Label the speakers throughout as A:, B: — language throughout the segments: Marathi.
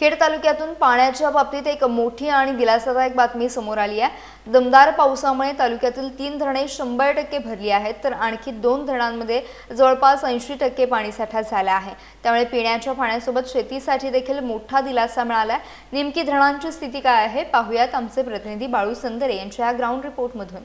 A: खेड तालुक्यातून पाण्याच्या बाबतीत एक मोठी आणि दिलासादायक बातमी समोर आली आहे। दमदार पावसामुळे तालुक्यातील 3 धरणे 100% भरली आहेत, तर आणखी 2 धरणांमध्ये जवळपास 80% पाणीसाठा झाला आहे। त्यामुळे पिण्याच्या पाण्यासोबत शेतीसाठी देखील मोठा दिलासा मिळाला आहे। नेमकी धरणांची स्थिती काय आहे पाहूयात आमचे प्रतिनिधी बाळू संदरे यांच्या ग्राउंड रिपोर्टमधून।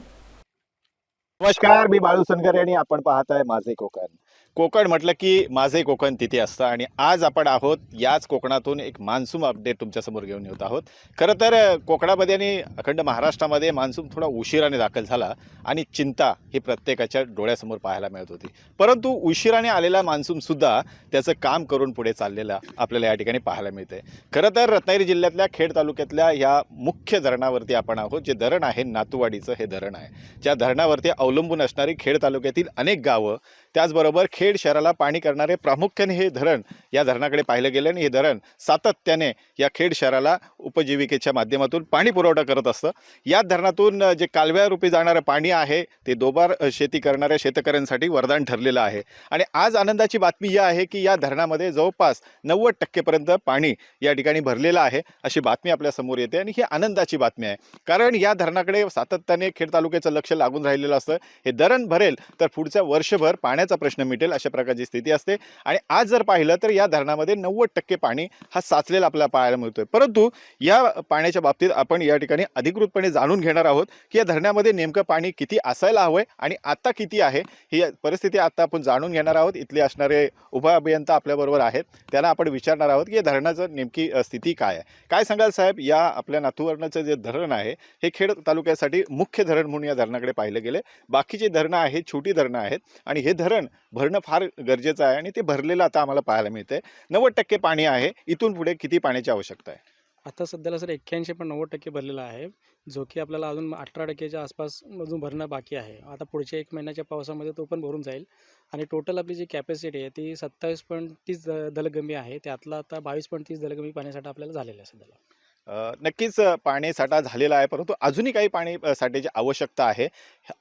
B: नमस्कार, मी बाळू सनगर आणि आपण पाहताय माझे कोकण। कोकण म्हटलं की माझे कोकण तिथे असतं आणि आज आपण आहोत याच कोकणातून एक मान्सून अपडेट तुमच्यासमोर घेऊन येत आहोत। खरं तर कोकणामध्ये आणि अखंड महाराष्ट्रामध्ये मान्सून थोडा उशिराने दाखल झाला आणि चिंता ही प्रत्येकाच्या डोळ्यासमोर पाहायला मिळत होती, परंतु उशिराने आलेला मान्सूनसुद्धा त्याचं काम करून पुढे चाललेला आपल्याला या ठिकाणी पाहायला मिळते। खरं तर रत्नागिरी जिल्ह्यातल्या खेड तालुक्यातल्या ह्या मुख्य धरणावरती आपण आहोत। जे धरण आहे नातूवाडीचं हे धरण आहे, ज्या धरणावरती अवलंबून असणारी खेड तालुक्यातील अनेक गावं, त्याचबरोबर खेड शहराला पाणी करणारे प्रामुख्याने हे धरण या धरणाकडे पाहिलं गेलं आणि हे धरण सातत्याने या खेड शहराला उपजीविकेच्या माध्यमातून पाणी पुरवठा करत असतं। या धरणातून जे कालव्यारूपी जाणारं पाणी आहे ते दोबार शेती करणाऱ्या शेतकऱ्यांसाठी वरदान ठरलेलं आहे आणि आज आनंदाची बातमी ही आहे की या धरणामध्ये जवळपास 90% पर्यंत पाणी या ठिकाणी भरलेलं आहे अशी बातमी आपल्या समोर येते आणि ही आनंदाची बातमी आहे, कारण या धरणाकडे सातत्याने खेड तालुक्याचं लक्ष लागून राहिलेलं असतं। हे धरण भरेल तर पुढच्या वर्षभर पाण्याचा प्रश्न मिटेल अशा प्रकारची स्थिती असते आणि आज जर पाहिलं तर या धरणामध्ये 90% पाणी हा साचलेला आपल्याला पाहायला मिळतोय। परंतु या पाण्याच्या बाबतीत आपण या ठिकाणी अधिकृतपणे जाणून घेणार आहोत की या धरणामध्ये नेमकं पाणी किती असायला हवंय आणि आता किती आहे ही परिस्थिती आता आपण जाणून घेणार आहोत। इथले असणारे उप अभियंता आपल्याबरोबर आहेत, त्यांना आपण विचारणार आहोत की या धरणाचं नेमकी स्थिती काय आहे। काय सांगाल साहेब, या आपल्या नातूवर्णाचं जे धरण आहे हे खेड तालुक्यासाठी मुख्य धरण म्हणून या धरणाकडे पाहिलं गेले, बाकीचे धरणं आहेत छोटी धरणं आहेत आणि हे धरण भरणं फार गरजेचं आहे आणि ते भरलेलं आता आम्हाला पाहायला मिळतंय। 90% पाणी आहे, इथून पुढे किती पाण्याची आवश्यकता आहे?
C: आता सध्याला सर 81 पण 90% भरलेला आहे, जो की आपल्याला अजून 18%च्या आसपास अजून भरणं बाकी आहे। आता पुढच्या 1 महिन्याच्या पावसामध्ये तो पण भरून जाईल आणि टोटल आपली जी कॅपॅसिटी आहे ती 27.30 दलगमी आहे, त्यातला आता 22.30 दलगमी पाणीसाठा आपल्याला झालेला आहे सध्याला।
B: नक्कीच पाणीसाठा झालेला आहे, परंतु अजूनही काही पाणी साठ्याची आवश्यकता आहे।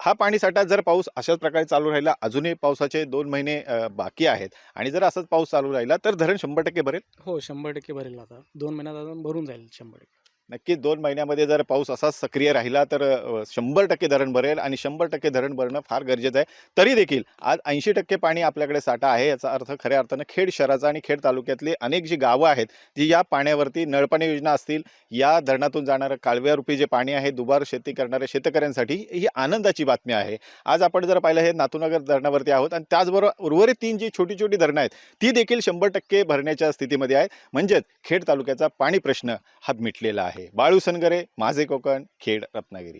B: हा पाणीसाठा जर पाऊस अशाच प्रकारे चालू राहिला, अजूनही पावसाचे 2 महिने बाकी आहेत आणि जर असाच पाऊस चालू राहिला तर धरण 100% भरेल?
C: हो, 100% भरेल। आता 2 महिन्यात अजून भरून जाईल 100%।
B: नक्कीच 2 महिन्यामध्ये जर पाऊस असाच सक्रिय राहिला तर 100% धरण भरेल आणि 100% धरण भरणं फार गरजेचं आहे। तरी देखील आज 80% पाणी आपल्याकडे साठा आहे, याचा अर्थ खऱ्या अर्थानं खेड शहराचा आणि खेड तालुक्यातली अनेक जी गावं आहेत जी या पाण्यावरती नळपाणी योजना असतील, या धरणातून जाणारं कालव्यारूपी जे पाणी आहे दुबार शेती करणाऱ्या शेतकऱ्यांसाठी ही आनंदाची बातमी आहे। आज आपण जर पाहिलं हे नातूनगर धरणावरती आहोत आणि त्याचबरोबर उर्वरित 3 जी छोटी छोटी धरणं आहेत ती देखील 100% भरण्याच्या स्थितीमध्ये आहेत, म्हणजेच खेड तालुक्याचा पाणी प्रश्न हा मिटलेला आहे। बाळू सनगरे, माझे कोकण, खेड, रत्नागिरी।